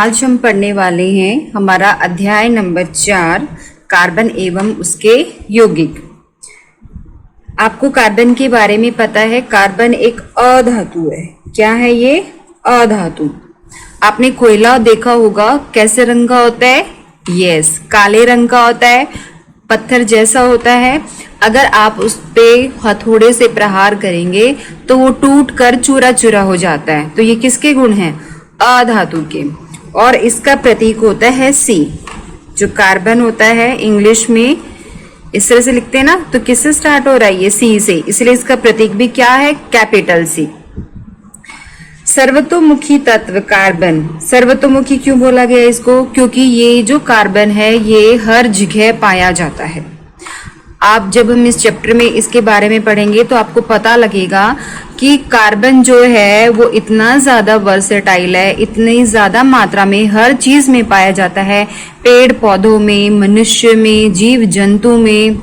आज हम पढ़ने वाले हैं हमारा अध्याय नंबर 4 कार्बन एवं उसके यौगिक। आपको कार्बन के बारे में पता है, कार्बन एक अधातु है। क्या है ये? अधातु। आपने कोयला देखा होगा, कैसे रंग का होता है? यस, काले रंग का होता है, पत्थर जैसा होता है। अगर आप उस पे हथौड़े से प्रहार करेंगे तो वो टूट कर चूरा चूरा हो जाता है। तो ये किसके गुण हैं? अधातु के। और इसका प्रतीक होता है सी। जो कार्बन होता है इंग्लिश में इस तरह से लिखते हैं ना, तो किससे स्टार्ट हो रहा है? ये सी से, इसलिए इसका प्रतीक भी क्या है? Capital C. सर्वतोमुखी तत्व कार्बन। सर्वतोमुखी क्यों बोला गया इसको? क्योंकि ये जो कार्बन है ये हर जगह पाया जाता है। आप जब हम इस चैप्टर में इसके बारे में पढ़ेंगे तो आपको पता लगेगा कि कार्बन जो है वो इतना ज़्यादा वर्सेटाइल है, इतनी ज़्यादा मात्रा में हर चीज़ में पाया जाता है। पेड़ पौधों में, मनुष्य में, जीव जंतु में,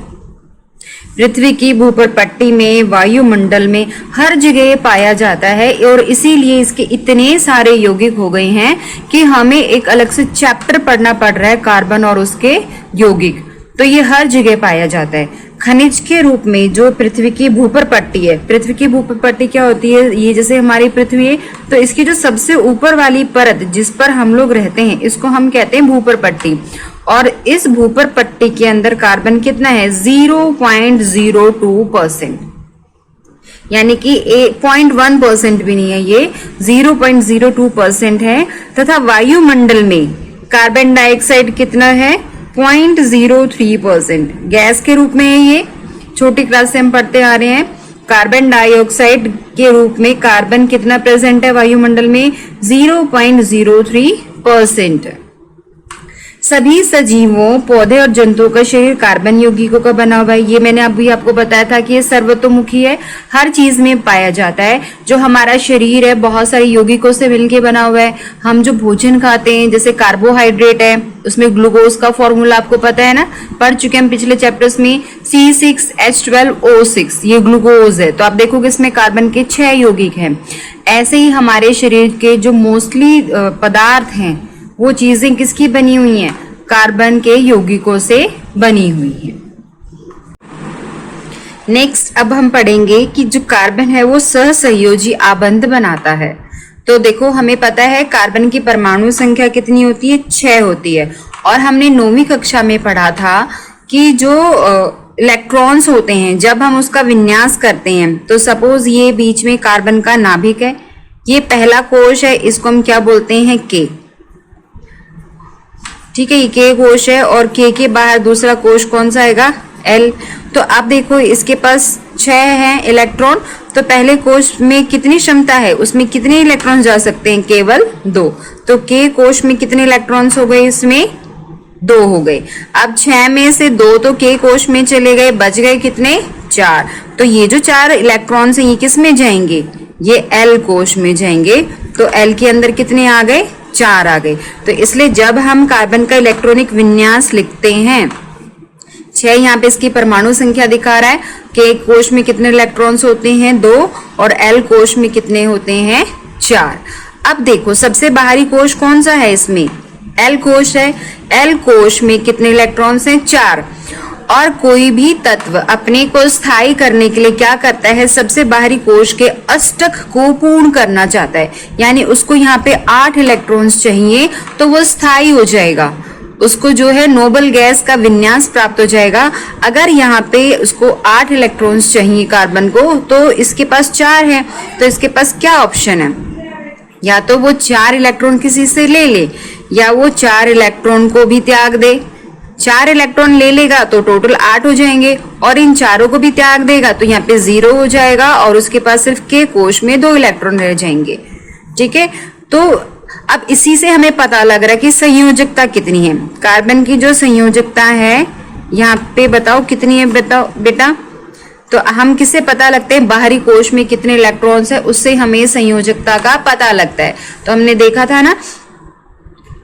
पृथ्वी की भूपर पट्टी में, वायुमंडल में, हर जगह पाया जाता है। और इसीलिए इसके इतने सारे यौगिक हो गए हैं कि हमें एक अलग से चैप्टर पढ़ना पड़ रहा है कार्बन और उसके यौगिक। तो ये हर जगह पाया जाता है। खनिज के रूप में जो पृथ्वी की भूपर पट्टी है, पृथ्वी की भूपर पट्टी क्या होती है? ये जैसे हमारी पृथ्वी है तो इसकी जो सबसे ऊपर वाली परत जिस पर हम लोग रहते हैं इसको हम कहते हैं भूपर पट्टी। और इस भूपर पट्टी के अंदर कार्बन कितना है? 0.02%, यानी कि 0.1% भी नहीं है, ये 0.02% है। तथा वायुमंडल में कार्बन डाइऑक्साइड कितना है? 0.03% गैस के रूप में है। ये छोटी क्लास से हम पढ़ते आ रहे हैं। कार्बन डाइऑक्साइड के रूप में कार्बन कितना प्रेजेंट है वायुमंडल में? 0.03%। सभी सजीवों, पौधे और जंतुओं का शरीर कार्बन यौगिकों का बना हुआ है। ये मैंने अभी आपको बताया था कि ये सर्वतोमुखी है, हर चीज में पाया जाता है। जो हमारा शरीर है बहुत सारे यौगिकों से मिलके बना हुआ है। हम जो भोजन खाते हैं जैसे कार्बोहाइड्रेट है, उसमें ग्लूकोज का फॉर्मूला आपको पता है ना, पढ़ चुके हम पिछले चैप्टर्स में। C6H12O6 ये ग्लूकोज है। तो आप देखोगे इसमें कार्बन के 6 यौगिक हैं। ऐसे ही हमारे शरीर के जो मोस्टली पदार्थ हैं वो चीजें किसकी बनी हुई हैं? कार्बन के यौगिकों से बनी हुई हैं। नेक्स्ट अब हम पढ़ेंगे कि जो कार्बन है वो सहसंयोजी आबंध बनाता है। तो देखो, हमें पता है कार्बन की परमाणु संख्या कितनी होती है? 6 होती है। और हमने 9वीं कक्षा में पढ़ा था कि जो इलेक्ट्रॉन्स होते हैं जब हम उसका विन्यास करते हैं तो सपोज ये बीच में कार्बन का नाभिक है, ये पहला कोश है, इसको हम क्या बोलते हैं? के। ठीक है, ये के कोश है और के बाहर दूसरा कोश कौन सा आएगा? एल। तो आप देखो इसके पास 6 हैं इलेक्ट्रॉन। तो पहले कोश में कितनी क्षमता है? उसमें कितने इलेक्ट्रॉन जा सकते हैं? केवल 2। तो के कोश में कितने इलेक्ट्रॉन्स हो गए? इसमें 2 हो गए। अब 6 में से 2 तो के कोश में चले गए, बच गए कितने? 4। तो ये जो 4 इलेक्ट्रॉन्स हैं ये किस में जाएंगे? ये एल कोश में जाएंगे। तो एल के अंदर कितने आ गए? 4 आ गए। तो इसलिए जब हम कार्बन का इलेक्ट्रॉनिक विन्यास लिखते हैं, 6 यहाँ पे इसकी परमाणु संख्या दिखा रहा है। के कोश में कितने इलेक्ट्रॉन्स होते हैं? 2। और एल कोश में कितने होते हैं? 4। अब देखो सबसे बाहरी कोश कौन सा है? इसमें एल कोश है। एल कोश में कितने इलेक्ट्रॉन्स हैं? 4। और कोई भी तत्व अपने को स्थायी करने के लिए क्या करता है? सबसे बाहरी कोश के अष्टक को पूर्ण करना चाहता है, यानी उसको यहाँ पे 8 इलेक्ट्रॉन्स चाहिए तो वो स्थायी हो जाएगा, उसको जो है नोबल गैस का विन्यास प्राप्त हो जाएगा। अगर यहाँ पे उसको 8 इलेक्ट्रॉन्स चाहिए कार्बन को, तो इसके पास 4 है, तो इसके पास क्या ऑप्शन है? या तो वो 4 इलेक्ट्रॉन किसी से ले ले, या वो 4 इलेक्ट्रॉन को भी त्याग दे। 4 इलेक्ट्रॉन ले लेगा तो टोटल 8 हो जाएंगे, और इन चारों को भी त्याग देगा तो यहाँ पे 0 हो जाएगा और उसके पास सिर्फ के कोश में 2 इलेक्ट्रॉन रह जाएंगे। ठीक है, तो अब इसी से हमें पता लग रहा है कि संयोजकता कितनी है। कार्बन की जो संयोजकता है यहाँ पे बताओ कितनी है? बताओ बेटा। तो हम किससे पता लगते हैं? बाहरी कोश में कितने इलेक्ट्रॉन्स है, उससे हमें संयोजकता का पता लगता है। तो हमने देखा था ना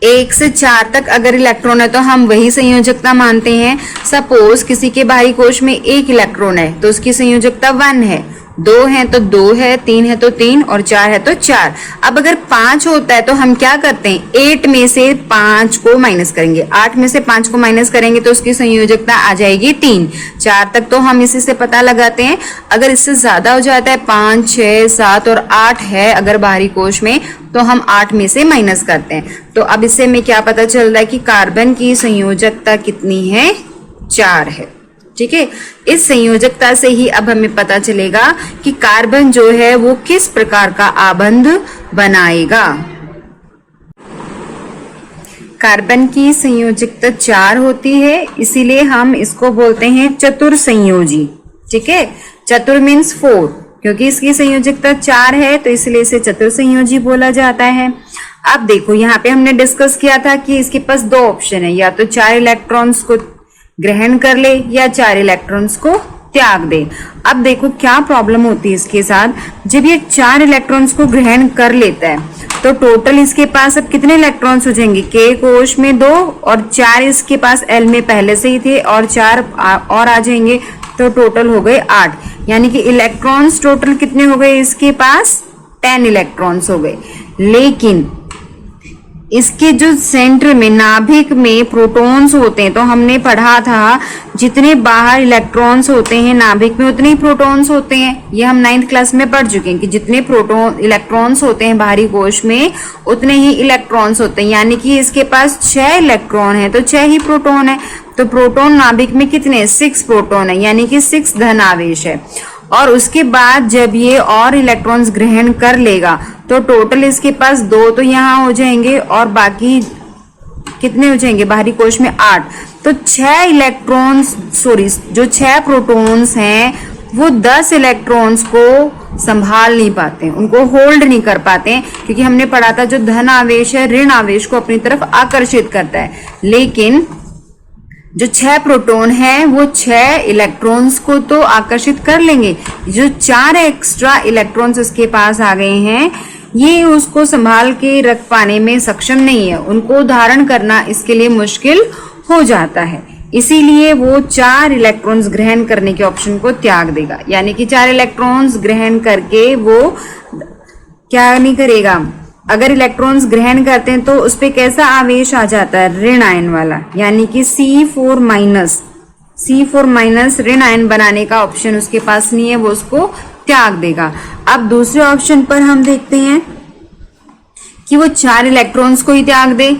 1 से 4 तक अगर इलेक्ट्रॉन है तो हम वही संयोजकता मानते हैं। सपोज किसी के बाहरी कोश में 1 इलेक्ट्रॉन है तो उसकी संयोजकता 1 है, 2 है तो 2 है, 3 है तो 3 और 4 है तो 4। अब अगर 5 होता है तो हम क्या करते हैं, 8 में से 5 को माइनस करेंगे, 8 में से 5 को माइनस करेंगे तो उसकी संयोजकता आ जाएगी 3। 4 तक तो हम इसी से पता लगाते हैं। अगर इससे ज्यादा हो जाता है, 5, 6, 7 और 8 है अगर बाहरी कोश में, तो हम 8 में से माइनस करते हैं। तो अब इससे हमें क्या पता चल रहा है कि कार्बन की संयोजकता कितनी है, 4 है। ठीक है, इस संयोजकता से ही अब हमें पता चलेगा कि कार्बन जो है वो किस प्रकार का आबंध बनाएगा। कार्बन की संयोजकता 4 होती है, इसीलिए हम इसको बोलते हैं चतुर संयोजी। ठीक है, चतुर मीन्स 4, क्योंकि इसकी संयोजकता 4 है तो इसलिए इसे चतुर संयोजी बोला जाता है। अब देखो यहाँ पे हमने डिस्कस किया था कि इसके पास 2 ऑप्शन है, या तो 4 इलेक्ट्रॉन्स को ग्रहण कर ले या 4 इलेक्ट्रॉन्स को त्याग दे। अब देखो क्या प्रॉब्लम होती है इसके साथ, जब ये 4 इलेक्ट्रॉन्स को ग्रहण कर लेता है तो टोटल इसके पास अब कितने इलेक्ट्रॉन्स हो जाएंगे, के कोश में 2 और 4 इसके पास एल में पहले से ही थे और 4 और आ जाएंगे, तो टोटल हो गए 8। यानी कि इलेक्ट्रॉन्स टोटल कितने हो गए इसके पास, 10 इलेक्ट्रॉन्स हो गए। लेकिन इसके जो सेंटर में नाभिक में प्रोटॉन्स होते हैं, तो हमने पढ़ा था जितने बाहर इलेक्ट्रॉन्स होते हैं नाभिक में उतने ही प्रोटॉन्स होते हैं। ये हम 9th क्लास में पढ़ चुके हैं कि जितने इलेक्ट्रॉन्स होते हैं बाहरी कोश में उतने ही इलेक्ट्रॉन्स होते हैं। यानी कि इसके पास 6 इलेक्ट्रॉन है तो 6 ही प्रोटॉन है। तो प्रोटॉन नाभिक में कितने, 6 प्रोटॉन है, यानी कि 6 धन आवेश है। और उसके बाद जब ये और इलेक्ट्रॉन्स ग्रहण कर लेगा तो टोटल इसके पास 2 तो यहाँ हो जाएंगे और बाकी कितने हो जाएंगे बाहरी कोश में 8। तो 6 इलेक्ट्रॉन्स जो 6 प्रोटॉन्स हैं वो 10 इलेक्ट्रॉन्स को संभाल नहीं पाते, उनको होल्ड नहीं कर पाते, क्योंकि हमने पढ़ा था जो धन आवेश है ऋण आवेश को अपनी तरफ आकर्षित करता है। लेकिन जो 6 प्रोटॉन है वो 6 इलेक्ट्रॉन्स को तो आकर्षित कर लेंगे, जो 4 एक्स्ट्रा इलेक्ट्रॉन्स इसके पास आ गए हैं ये उसको संभाल के रख पाने में सक्षम नहीं है, उनको धारण करना इसके लिए मुश्किल हो जाता है। इसीलिए वो 4 इलेक्ट्रॉन्स ग्रहण करने के ऑप्शन को त्याग देगा। यानी कि 4 इलेक्ट्रॉन्स ग्रहण करके वो क्या नहीं करेगा, अगर इलेक्ट्रॉन्स ग्रहण करते हैं तो उस पे कैसा आवेश आ जाता है, ऋण आयन वाला, यानी कि C4 माइनस ऋण आयन बनाने का ऑप्शन उसके पास नहीं है, वो उसको त्याग देगा। अब दूसरे ऑप्शन पर हम देखते हैं कि वो 4 इलेक्ट्रॉन्स को ही त्याग दे।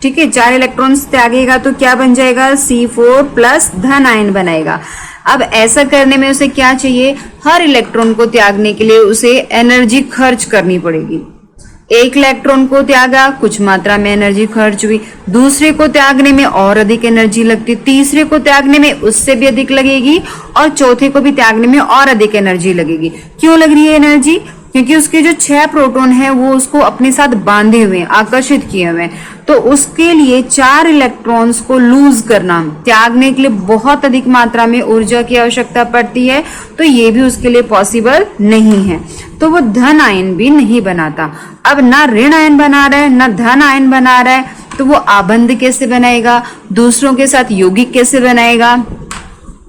ठीक है, 4 इलेक्ट्रॉन्स त्यागेगा तो क्या बन जाएगा, C4 प्लस धन आयन बनाएगा। अब ऐसा करने में उसे क्या चाहिए, हर इलेक्ट्रॉन को त्यागने के लिए उसे एनर्जी खर्च करनी पड़ेगी। एक इलेक्ट्रॉन को त्यागा, कुछ मात्रा में एनर्जी खर्च हुई, दूसरे को त्यागने में और अधिक एनर्जी लगती, तीसरे को त्यागने में उससे भी अधिक लगेगी और चौथे को भी त्यागने में और अधिक एनर्जी लगेगी। क्यों लग रही है एनर्जी, क्योंकि उसके जो 6 प्रोटॉन है वो उसको अपने साथ बांधे हुए हैं, आकर्षित किए हुए हैं। तो उसके लिए 4 इलेक्ट्रॉन्स को लूज करना, त्यागने के लिए बहुत अधिक मात्रा में ऊर्जा की आवश्यकता पड़ती है, तो ये भी उसके लिए पॉसिबल नहीं है। तो वो धन आयन भी नहीं बनाता। अब ना ऋण आयन बना रहा है ना धन आयन बना रहा है, तो वो आबंध कैसे बनाएगा, दूसरों के साथ यौगिक कैसे बनाएगा।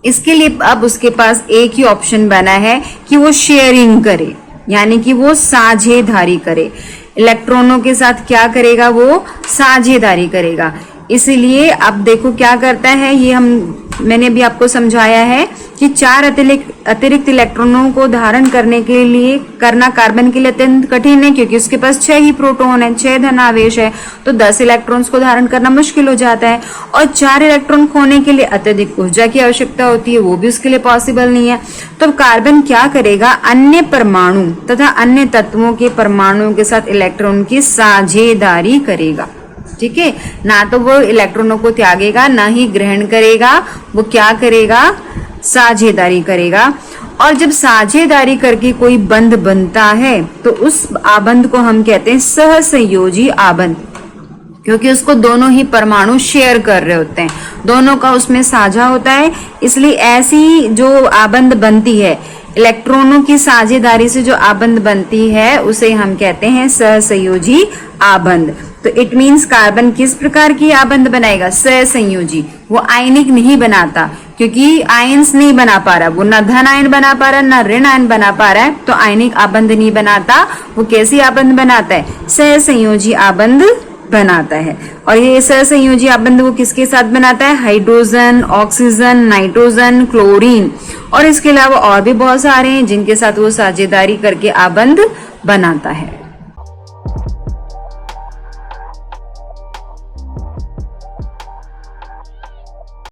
इसके लिए अब उसके पास एक ही ऑप्शन बना है कि वो शेयरिंग करे, यानी कि वो साझेदारी करे। इलेक्ट्रॉनों के साथ क्या करेगा, वो साझेदारी करेगा। इसीलिए अब देखो क्या करता है, ये मैंने भी आपको समझाया है कि 4 अतिरिक्त इलेक्ट्रॉनों को धारण करने के लिए करना कार्बन के लिए अत्यंत कठिन है, क्योंकि उसके पास 6 ही प्रोटॉन है, 6 धन आवेश है, तो 10 इलेक्ट्रॉन्स को धारण करना मुश्किल हो जाता है। और 4 इलेक्ट्रॉन खोने के लिए अत्यधिक ऊर्जा की आवश्यकता होती है, वो भी उसके लिए पॉसिबल नहीं है। तो कार्बन क्या करेगा, अन्य परमाणु तथा अन्य तत्वों के परमाणुओं के साथ इलेक्ट्रॉन की साझेदारी करेगा। ठीक है, ना तो वो इलेक्ट्रॉनों को त्यागेगा ना ही ग्रहण करेगा, वो क्या करेगा, साझेदारी करेगा। और जब साझेदारी करके कोई बंध बनता है तो उस आबंध को हम कहते हैं सहसंयोजी आबंध, क्योंकि उसको दोनों ही परमाणु शेयर कर रहे होते हैं, दोनों का उसमें साझा होता है। इसलिए ऐसी जो आबंध बनती है, इलेक्ट्रॉनों की साझेदारी से जो आबंध बनती है उसे हम कहते हैं सहसंयोजी आबंध। तो इट मीन्स कार्बन किस प्रकार की आबंध बनाएगा, सहसंयोजी। वो आयनिक नहीं बनाता, क्योंकि आयंस नहीं बना पा रहा, वो ना धन आयन बना पा रहा है ना ऋण आयन बना पा रहा है, तो आयनिक आबंध नहीं बनाता। वो कैसी आबंध बनाता है? सहसंयोजी आबंध बनाता है। और ये सहसंयोजी आबंध वो किसके साथ बनाता है? हाइड्रोजन, ऑक्सीजन, नाइट्रोजन, क्लोरीन, और इसके अलावा और भी बहुत सारे हैं जिनके साथ वो साझेदारी करके आबंध बनाता है।